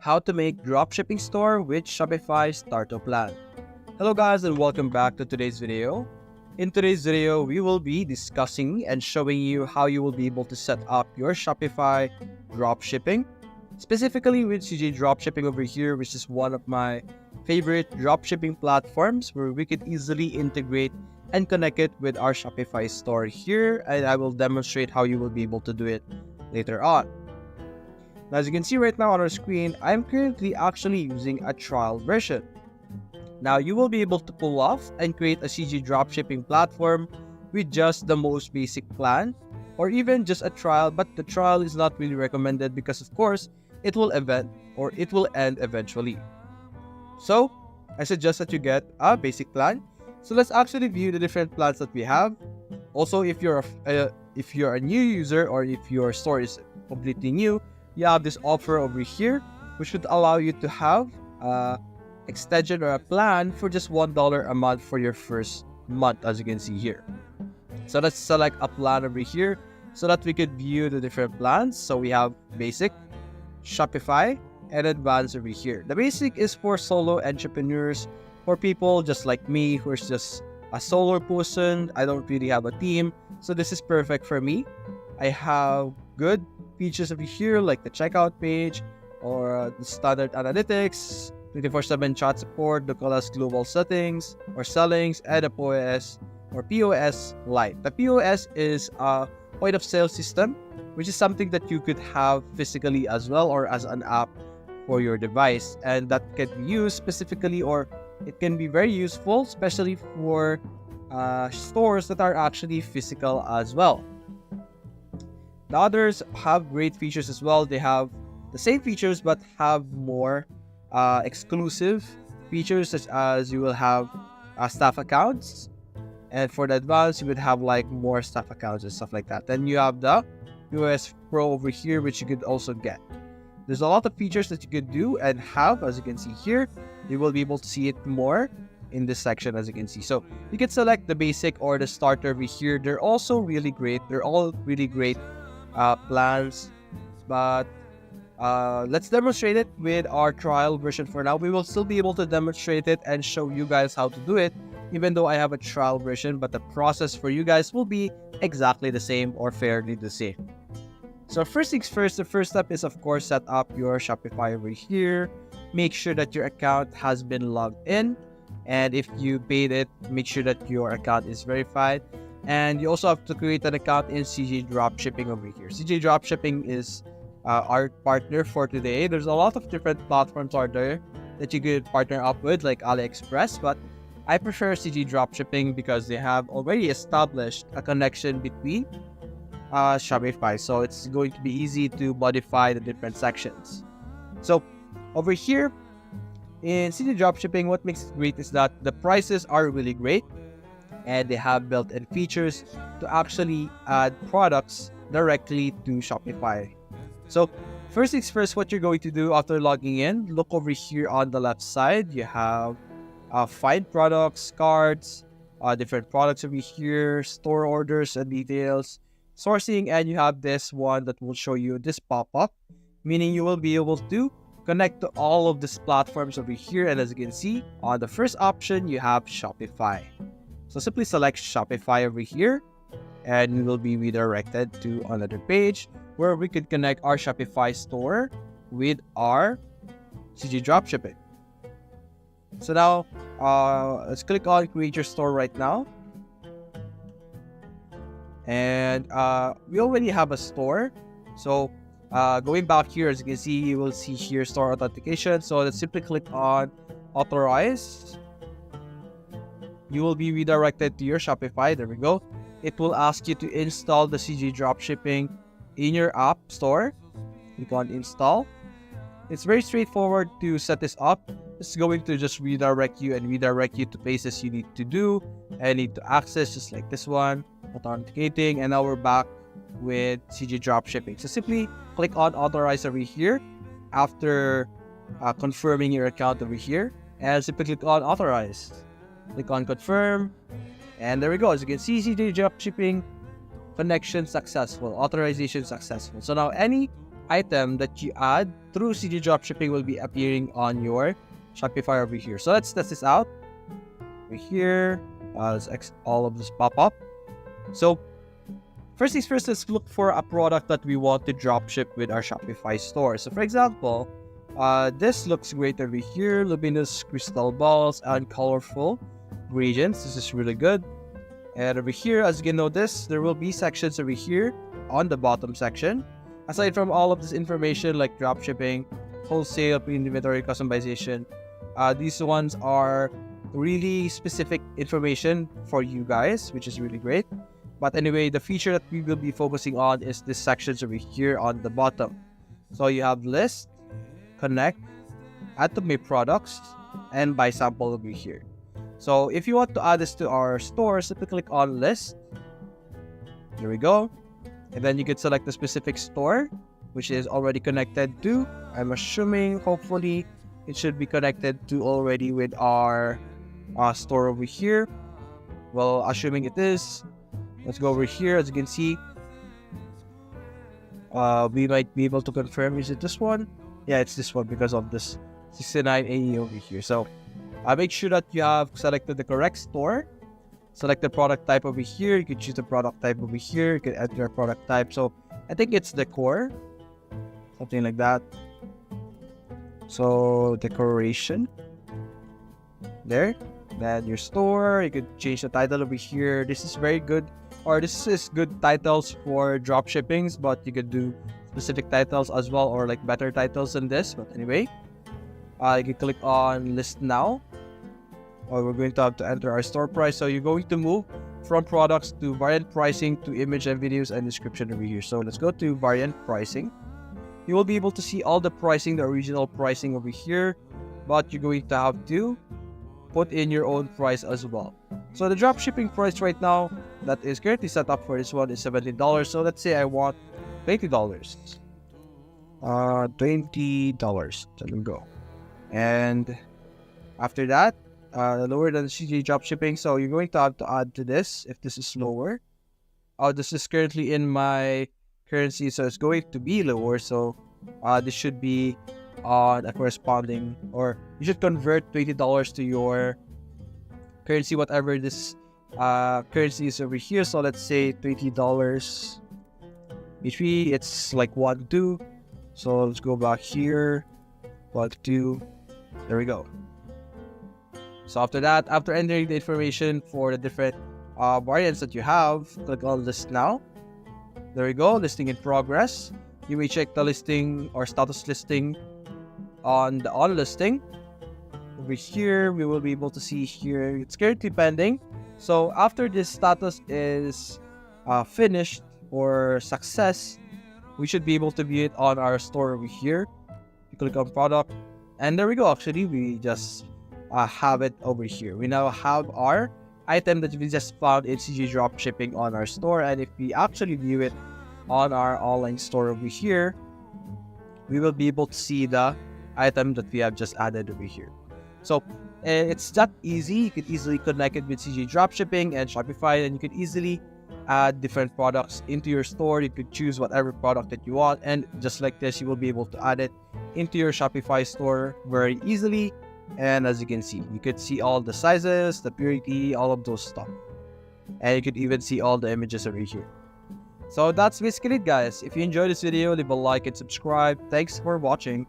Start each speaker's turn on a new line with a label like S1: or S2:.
S1: how to make dropshipping store with Shopify starter plan. Hello guys and welcome back to today's video. In today's video, we will be discussing and showing you how you will be able to set up your Shopify dropshipping, specifically with CJ Dropshipping over here, which is one of my favorite dropshipping platforms where we could easily integrate and connect it with our Shopify store here, and I will demonstrate how you will be able to do it later on. Now, as you can see right now on our screen, I'm currently actually using a trial version. Now, you will be able to pull off and create a CG dropshipping platform with just the most basic plan, or even just a trial, but the trial is not really recommended because of course, it will end eventually. So, I suggest that you get a basic plan. So let's actually view the different plans that we have. Also, if you're a new user or if your store is completely new, you have this offer over here, which would allow you to have extension or a plan for just $1 a month for your first month, as you can see here. So let's select a plan over here so that we could view the different plans. So we have basic, Shopify, and advanced over here. The basic is for solo entrepreneurs, for people just like me who is just a solo person. I don't really have a team, so this is perfect for me. I have good features over here like the checkout page or the standard analytics, 24/7 chat support, the as global settings or settings, and a POS or POS Lite. The POS is a point of sale system, which is something that you could have physically as well or as an app for your device, and that can be used specifically, or it can be very useful, especially for stores that are actually physical as well. The others have great features as well. They have the same features but have more exclusive features, such as you will have staff accounts, and for the advanced you would have like more staff accounts and stuff like that. Then you have the US Pro over here, which you could also get. There's a lot of features that you could do and have, as you can see here. You will be able to see it more in this section, as you can see. So you can select the basic or the starter over here. They're also really great. They're all really great plans, but let's demonstrate it with our trial version for now. We will still be able to demonstrate it and show you guys how to do it, even though I have a trial version, but the process for you guys will be exactly the same or fairly the same. So first things first, the first step is of course set up your Shopify over here. Make sure that your account has been logged in, and if you paid it, make sure that your account is verified. And you also have to create an account in CJ Dropshipping over here. CJ Dropshipping is our partner for today. There's a lot of different platforms out there that you could partner up with, like AliExpress, but I prefer CJ Dropshipping because they have already established a connection between Shopify, so it's going to be easy to modify the different sections. So over here in CJ Dropshipping, what makes it great is that the prices are really great, and they have built-in features to actually add products directly to Shopify. So first things first, what you're going to do after logging in, look over here on the left side. You have find products, cards, different products over here, store orders and details, sourcing, and you have this one that will show you this pop-up, meaning you will be able to connect to all of these platforms over here. And as you can see, on the first option, you have Shopify. So simply select Shopify over here, and you will be redirected to another page where we could connect our Shopify store with our CJ Dropshipping. So now, let's click on Create Your Store right now. And we already have a store. So going back here, as you can see, you will see here store authentication. So let's simply click on Authorize. You will be redirected to your Shopify. There we go. It will ask you to install the CJ Dropshipping in your app store. Click on Install. It's very straightforward to set this up. It's going to just redirect you to places you need to do and need to access, just like this one, authenticating. And now we're back with CJ Dropshipping. So simply click on Authorize over here after confirming your account over here, and simply click on Authorize. Click on Confirm, and there we go. As you can see, CJ Dropshipping connection successful, authorization successful. So now any item that you add through CG Dropshipping will be appearing on your Shopify over here. So let's test this out. Over here, let's all of this pop up. So first things first, let's look for a product that we want to dropship with our Shopify store. So for example, this looks great over here. Luminous crystal balls and colorful gradients. This is really good. And over here, as you can notice, there will be sections over here on the bottom section. Aside from all of this information like dropshipping, wholesale, pre-inventory customization, these ones are really specific information for you guys, which is really great. But anyway, the feature that we will be focusing on is this sections over here on the bottom. So you have list, connect, add to my products, and buy sample over here. So if you want to add this to our store, simply click on list. There we go. And then you can select the specific store, which is already connected to. I'm assuming, hopefully, it should be connected to already with our store over here. Well, assuming it is, let's go over here. As you can see, we might be able to confirm. Is it this one? Yeah, it's this one because of this 69 AE over here. So make sure that you have selected the correct store. Select the product type over here. You can choose the product type over here. You can enter a product type. So I think it's decor, something like that. So decoration there. Then your store, you could change the title over here. This is very good, or this is good titles for drop shippings, but you could do specific titles as well, or like better titles than this. But anyway, you can click on list now, or we're going to have to enter our store price. So you're going to move from products to variant pricing to image and videos and description over here. So let's go to variant pricing. You will be able to see all the pricing, the original pricing over here, but you're going to have to put in your own price as well. So the drop shipping price right now that is currently set up for this one is $17. So let's say I want $20. $20. Let me go. And after that, lower than CG drop shipping. So you're going to have to add to this if this is lower. Oh, this is currently in my currency, so it's going to be lower. So this should be on a corresponding, or you should convert $20 to your currency, whatever this currency is over here. So let's say $20 HP, it's like 1.2. So let's go back here, 1.2. There we go. So after that, after entering the information for the different variants that you have, click on list now. There we go, listing in progress. You may check the listing or status listing on the on listing. Over here, we will be able to see here, it's currently pending. So after this status is finished or success, we should be able to view it on our store over here. You click on product, and there we go. Actually, we just have it over here. We now have our item that we just found in CG Dropshipping on our store, and if we actually view it on our online store over here, we will be able to see the item that we have just added over here. So it's that easy. You could easily connect it with CG Dropshipping and Shopify, and you could easily add different products into your store. You could choose whatever product that you want, and just like this, you will be able to add it into your Shopify store very easily. And as you can see, you could see all the sizes, the purity, all of those stuff, and you could even see all the images over here. So that's basically it, guys. If you enjoyed this video, leave a like and subscribe. Thanks for watching.